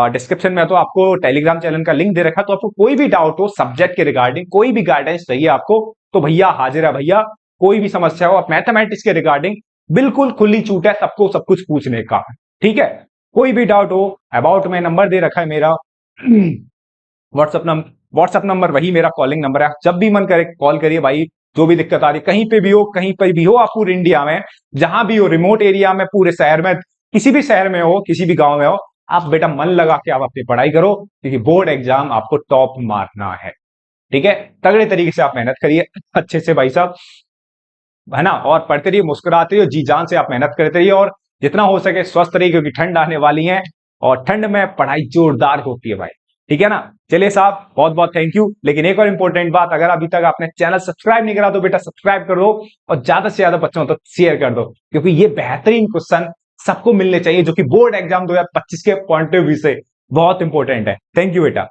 डिस्क्रिप्शन में तो आपको टेलीग्राम चैनल का लिंक दे रखा, तो आपको कोई भी डाउट हो सब्जेक्ट के रिगार्डिंग, कोई भी गाइडेंस चाहिए आपको, तो भैया हाजिर है भैया, कोई भी समस्या हो, आप मैथमेटिक्स के रिगार्डिंग बिल्कुल खुली छूट है सबको सब कुछ पूछने का, ठीक है। कोई भी डाउट हो, अबाउट में नंबर दे रखा है मेरा, व्हाट्सएप नंबर वही मेरा कॉलिंग नंबर है, जब भी मन करे कॉल करिए भाई, जो भी दिक्कत आ रही कहीं पे भी हो, कहीं पर भी हो आप पूरे इंडिया में, जहां भी हो, रिमोट एरिया में, पूरे शहर में, किसी भी शहर में हो, किसी भी गांव में हो, आप बेटा मन लगा के आप अपनी पढ़ाई करो, क्योंकि बोर्ड एग्जाम आपको टॉप मारना है, ठीक है। तगड़े तरीके से आप मेहनत करिए अच्छे से भाई साहब, है ना, और पढ़ते रहिए, मुस्कुराते रहिए, जी जान से आप मेहनत करते रहिए, और जितना हो सके स्वस्थ रहिए, क्योंकि ठंड आने वाली है, और ठंड में पढ़ाई जोरदार होती है भाई, ठीक है ना। चलिए साहब बहुत बहुत थैंक यू। लेकिन एक और इंपॉर्टेंट बात, अगर अभी तक आपने चैनल सब्सक्राइब नहीं करा तो बेटा सब्सक्राइब कर दो, और ज्यादा से ज्यादा बच्चों तक शेयर कर दो, क्योंकि ये बेहतरीन क्वेश्चन सबको मिलने चाहिए, जो कि बोर्ड एग्जाम 2025 के पॉइंट ऑफ व्यू से बहुत इंपॉर्टेंट है। थैंक यू बेटा।